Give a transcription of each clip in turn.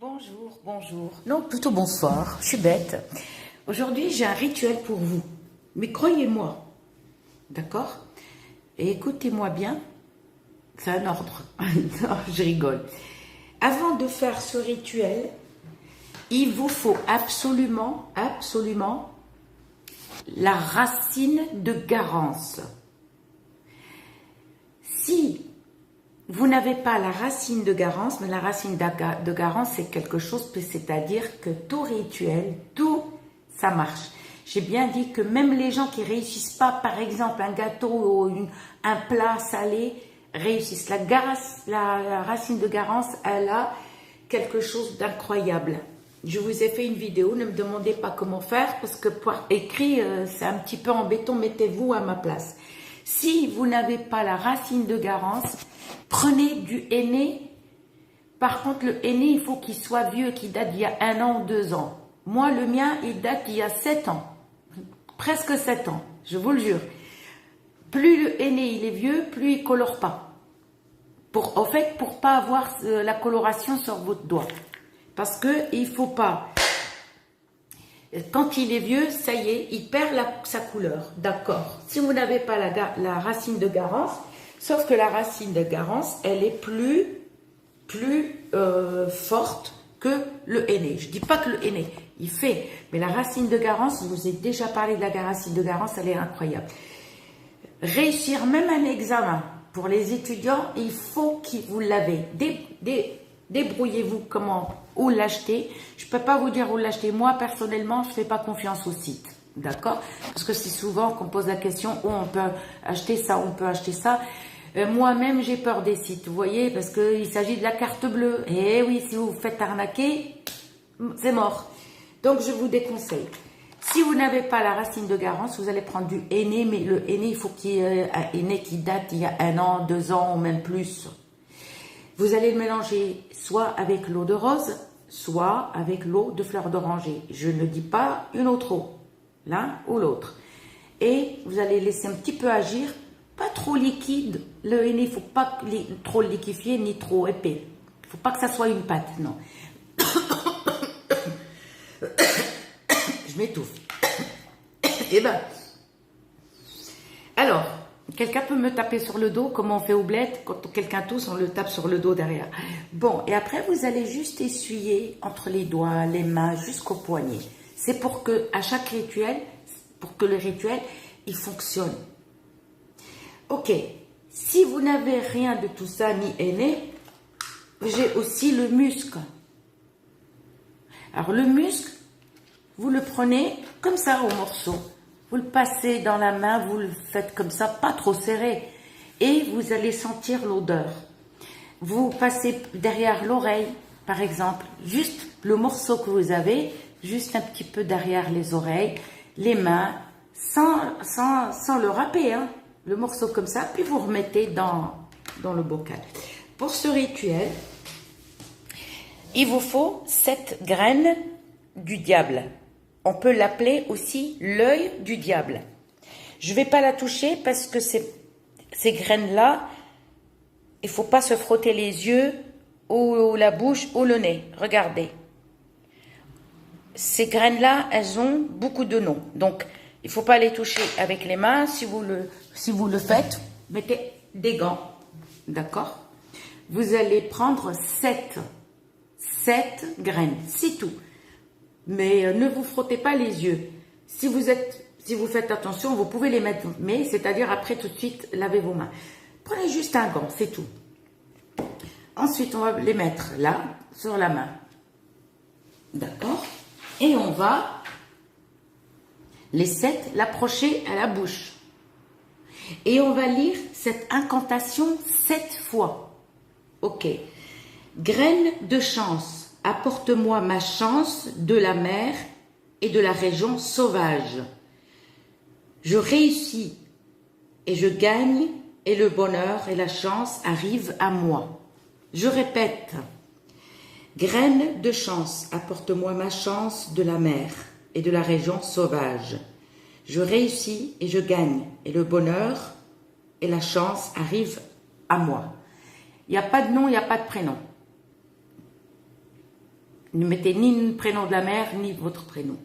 Bonjour, bonjour. Non, plutôt bonsoir. Je suis bête. Aujourd'hui, j'ai un rituel pour vous. Mais croyez-moi, d'accord? Et écoutez-moi bien. C'est un ordre. Non, je rigole. Avant de faire ce rituel, il vous faut absolument la racine de Garance. Si vous n'avez pas la racine de Garance, mais la racine de Garance, c'est quelque chose, c'est-à-dire que tout rituel, tout, ça marche. J'ai bien dit que même les gens qui réussissent pas, par exemple, un gâteau ou un plat salé, réussissent. La racine de Garance, elle a quelque chose d'incroyable. Je vous ai fait une vidéo, ne me demandez pas comment faire, parce que pour écrit, c'est un petit peu embêtant, mettez-vous à ma place. Si vous n'avez pas la racine de Garance, prenez du henné. Par contre, le henné, il faut qu'il soit vieux, qu'il date d'il y a 1 an ou 2 ans. Moi, le mien, il date d'il y a 7 ans. Presque 7 ans, je vous le jure. Plus le henné, il est vieux, plus il colore pas. Pour pas avoir la coloration sur votre doigt. Parce que il faut pas... Quand il est vieux, ça y est, il perd sa couleur. D'accord. Si vous n'avez pas la racine de Garance, sauf que la racine de Garance, elle est plus forte que le henné. Je dis pas que le henné, il fait. Mais la racine de Garance, je vous ai déjà parlé de la racine de Garance, elle est incroyable. Réussir même un examen pour les étudiants, il faut que vous l'avez. Débrouillez-vous où l'acheter. Je ne peux pas vous dire où l'acheter. Moi, personnellement, je ne fais pas confiance au site. D'accord? Parce que c'est souvent qu'on pose la question où on peut acheter ça, on peut acheter ça. Moi-même, j'ai peur des sites, vous voyez, parce qu'il s'agit de la carte bleue. Et oui, si vous vous faites arnaquer, c'est mort. Donc, je vous déconseille. Si vous n'avez pas la racine de Garance, vous allez prendre du henné, mais le henné, il faut qu'il y ait un henné qui date il y a 1 an, 2 ans ou même plus. Vous allez le mélanger soit avec l'eau de rose, soit avec l'eau de fleur d'oranger. Je ne dis pas une autre eau, l'un ou l'autre. Et vous allez laisser un petit peu agir, pas trop liquide. Le henné, il ne faut pas trop liquéfier ni trop épais. Il ne faut pas que ça soit une pâte, non. Je m'étouffe. Eh ben, alors, quelqu'un peut me taper sur le dos, comme on fait au bled, quand quelqu'un tousse, on le tape sur le dos derrière. Bon, et après, vous allez juste essuyer entre les doigts, les mains, jusqu'au poignet. C'est pour que, à chaque rituel, pour que le rituel, il fonctionne. Ok, si vous n'avez rien de tout ça, ni henné, j'ai aussi le musc. Alors, le musc, vous le prenez comme ça au morceau. Vous le passez dans la main, vous le faites comme ça, pas trop serré. Et vous allez sentir l'odeur. Vous passez derrière l'oreille, par exemple, juste le morceau que vous avez, juste un petit peu derrière les oreilles, les mains, sans le râper, hein, le morceau comme ça, puis vous remettez dans le bocal. Pour ce rituel, il vous faut 7 graines du diable. On peut l'appeler aussi l'œil du diable. Je ne vais pas la toucher parce que ces graines-là, il ne faut pas se frotter les yeux ou la bouche ou le nez. Regardez. Ces graines-là, elles ont beaucoup de noms. Donc, il ne faut pas les toucher avec les mains. Si vous le faites, mettez des gants. D'accord? Vous allez prendre 7 graines. C'est tout. Mais ne vous frottez pas les yeux. Si vous faites attention, vous pouvez les mettre, mais c'est-à-dire après tout de suite, lavez vos mains. Prenez juste un gant, c'est tout. Ensuite, on va les mettre là, sur la main. D'accord? Et on va, les 7, l'approcher à la bouche. Et on va lire cette incantation 7 fois. Ok. Graine de chance. Apporte-moi ma chance de la mer et de la région sauvage. Je réussis et je gagne et le bonheur et la chance arrivent à moi. Je répète. Graine de chance, apporte-moi ma chance de la mer et de la région sauvage. Je réussis et je gagne et le bonheur et la chance arrivent à moi. Il n'y a pas de nom, il n'y a pas de prénom. Ne mettez ni le prénom de la mère, ni votre prénom.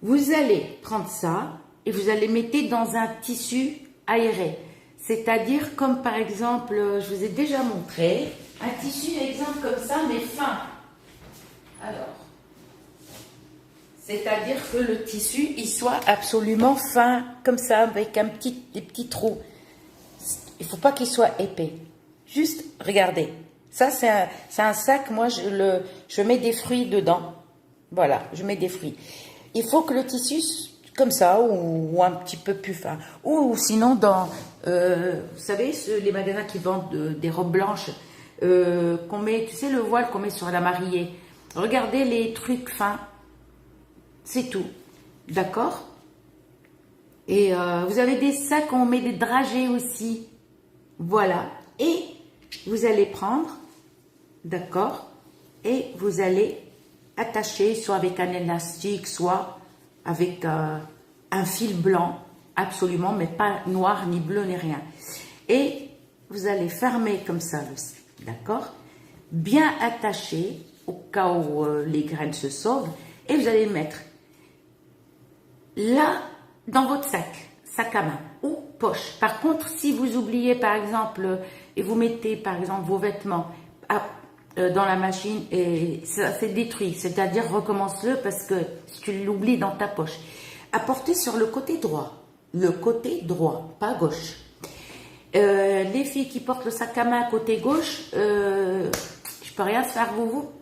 Vous allez prendre ça et vous allez mettre dans un tissu aéré. C'est-à-dire comme par exemple, je vous ai déjà montré, un tissu exemple comme ça, mais fin. Alors, c'est-à-dire que le tissu, il soit absolument fin, comme ça, avec des petits trous. Il ne faut pas qu'il soit épais. Juste, regardez. Ça, c'est un sac, moi, je mets des fruits dedans. Voilà, je mets des fruits. Il faut que le tissu, comme ça, ou un petit peu plus fin. Ou sinon, vous savez, les magasins qui vendent des robes blanches, qu'on met, tu sais, le voile qu'on met sur la mariée. Regardez les trucs fins. C'est tout. D'accord? Et vous avez des sacs où on met des dragées aussi. Voilà. Et vous allez prendre, d'accord? Et vous allez attacher soit avec un élastique, soit avec un fil blanc, absolument, mais pas noir, ni bleu, ni rien. Et vous allez fermer comme ça, d'accord? Bien attaché, au cas où les graines se sauvent, et vous allez le mettre là, dans votre sac à main ou poche. Par contre, si vous oubliez, par exemple, et vous mettez, par exemple, vos vêtements dans la machine et ça s'est détruit, c'est-à-dire recommence-le parce que tu l'oublies dans ta poche. Apportez sur le côté droit, pas gauche. Les filles qui portent le sac à main côté gauche, je peux rien faire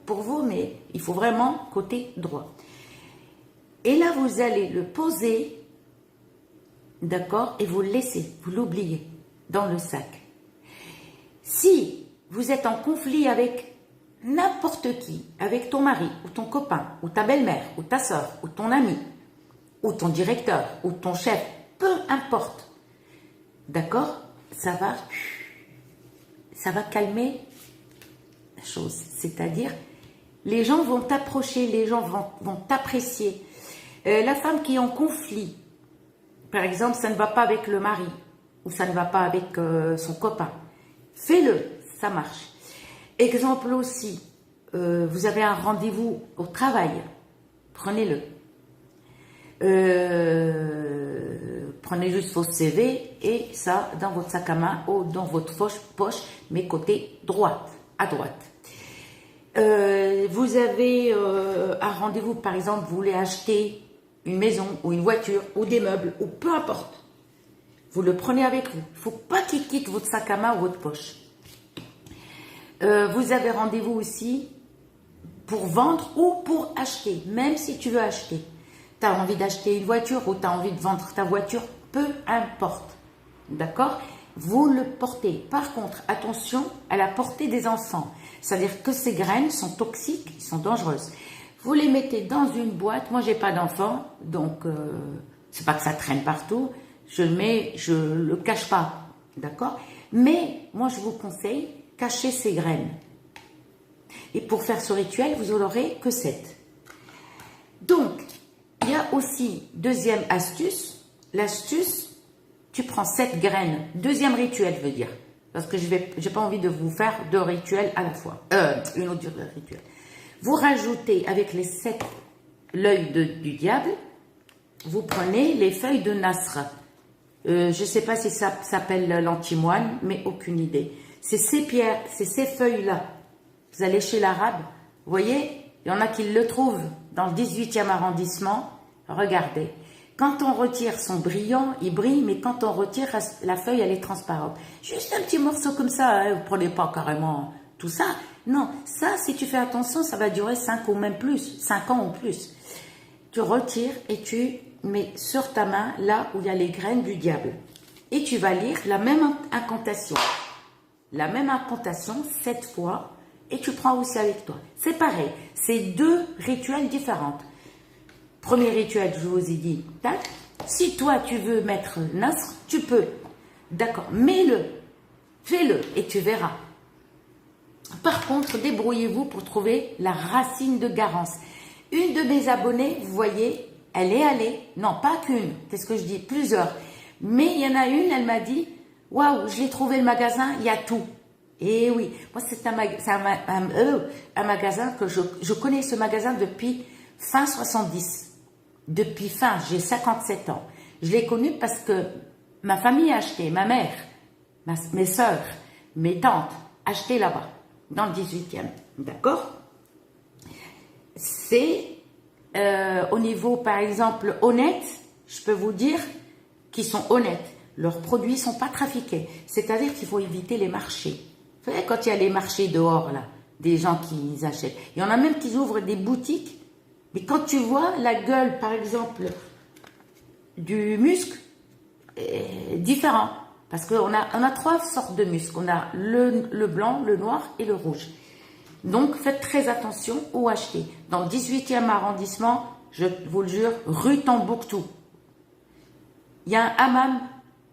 pour vous, mais il faut vraiment côté droit. Et là, vous allez le poser, d'accord, et vous le laissez, vous l'oubliez dans le sac. Si vous êtes en conflit avec n'importe qui, avec ton mari, ou ton copain, ou ta belle-mère, ou ta soeur, ou ton ami, ou ton directeur, ou ton chef, peu importe, d'accord, ça va calmer la chose. C'est-à-dire, les gens vont t'approcher, les gens vont t'apprécier. La femme qui est en conflit, par exemple, ça ne va pas avec le mari, ou ça ne va pas avec son copain, fais-le, ça marche. Exemple aussi, vous avez un rendez-vous au travail, prenez-le. Prenez juste vos CV et ça dans votre sac à main ou dans votre poche, mais côté droite, à droite. Vous avez un rendez-vous, par exemple, vous voulez acheter une maison ou une voiture ou des meubles ou peu importe. Vous le prenez avec vous. Il ne faut pas qu'il quitte votre sac à main ou votre poche. Vous avez rendez-vous aussi pour vendre ou pour acheter, même si tu veux acheter. Tu as envie d'acheter une voiture ou tu as envie de vendre ta voiture, peu importe. D'accord? Vous le portez. Par contre, attention à la portée des enfants. C'est-à-dire que ces graines sont toxiques, sont dangereuses. Vous les mettez dans une boîte. Moi, j'ai pas d'enfant, donc c'est pas que ça traîne partout. Je le cache pas, d'accord? Mais moi, je vous conseille, cachez ces graines. Et pour faire ce rituel, vous n'en aurez que 7. Donc, il y a aussi, deuxième astuce, l'astuce, tu prends 7 graines. Deuxième rituel, je veux dire. Parce que j'ai pas envie de vous faire 2 rituels à la fois. Une autre rituel. Vous rajoutez avec les 7 l'œil du diable, vous prenez les feuilles de nasr. Je ne sais pas si ça s'appelle l'antimoine, mais aucune idée. C'est ces pierres, c'est ces feuilles-là. Vous allez chez l'arabe, vous voyez, il y en a qui le trouvent dans le 18e arrondissement. Regardez. Quand on retire son brillant, il brille, mais quand on retire, la feuille, elle est transparente. Juste un petit morceau comme ça, hein, vous ne prenez pas carrément tout ça. Non, ça, si tu fais attention, ça va durer 5 ou même plus, 5 ans ou plus. Tu retires et tu mets sur ta main, là où il y a les graines du diable. Et tu vas lire la même incantation. La même incantation, 7 fois, et tu prends aussi avec toi. C'est pareil, c'est 2 rituels différents. Premier rituel, je vous ai dit, tac. Si toi, tu veux mettre nasr, tu peux. D'accord, mets-le, fais-le, et tu verras. Par contre, débrouillez-vous pour trouver la racine de Garance. Une de mes abonnées, vous voyez, elle est allée, non pas qu'une, qu'est-ce que je dis, plusieurs. Mais il y en a une, elle m'a dit, waouh, je l'ai trouvé le magasin, il y a tout. Et oui, moi c'est un magasin que je connais ce magasin depuis fin 70. Depuis fin, j'ai 57 ans. Je l'ai connu parce que ma famille a acheté, ma mère, mes soeurs, mes tantes achetaient là-bas, dans le 18e. D'accord? C'est au niveau, par exemple, honnête, je peux vous dire qu'ils sont honnêtes. Leurs produits ne sont pas trafiqués. C'est-à-dire qu'il faut éviter les marchés. Vous savez, quand il y a les marchés dehors, là, des gens qui achètent. Il y en a même qui ouvrent des boutiques. Mais quand tu vois la gueule, par exemple, du muscle, est différent. Parce qu'on a trois sortes de muscles. On a le blanc, le noir et le rouge. Donc, faites très attention où acheter. Dans le 18e arrondissement, je vous le jure, rue Tombouctou. Il y a un hammam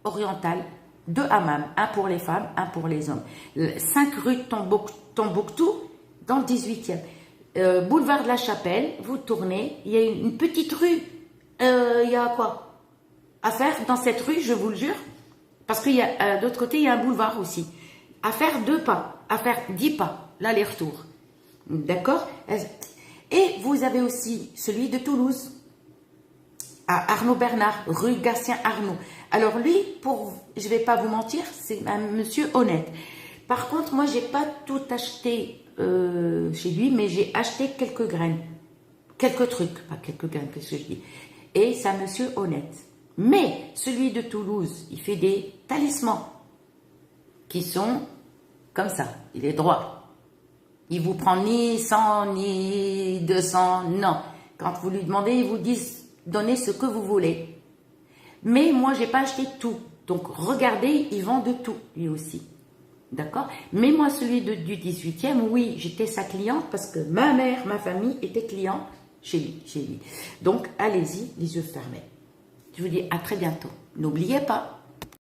oriental, 2 hammams, un pour les femmes, un pour les hommes. 5 rue Tombouctou, dans le 18e. Boulevard de la Chapelle, vous tournez, il y a une petite rue. Il y a quoi à faire dans cette rue, je vous le jure. Parce qu'il y a, de l'autre côté, il y a un boulevard aussi. À faire 2 pas, à faire 10 pas, l'aller-retour. D'accord? Et vous avez aussi celui de Toulouse, à Arnaud Bernard, rue Gatien Arnaud. Alors lui, je ne vais pas vous mentir, c'est un monsieur honnête. Par contre, moi, j'ai pas tout acheté chez lui, mais j'ai acheté quelques graines. Quelques trucs, pas quelques graines, qu'est-ce que je dis. Et c'est un monsieur honnête. Mais celui de Toulouse, il fait des talismans qui sont comme ça, il est droit. Il vous prend ni 100, ni 200, non. Quand vous lui demandez, il vous dit donnez ce que vous voulez. Mais moi, j'ai pas acheté tout. Donc, regardez, il vend de tout, lui aussi. D'accord? Mais moi, celui du 18e, oui, j'étais sa cliente parce que ma mère, ma famille était cliente chez lui. Donc, allez-y, les yeux fermés. Je vous dis à très bientôt. N'oubliez pas,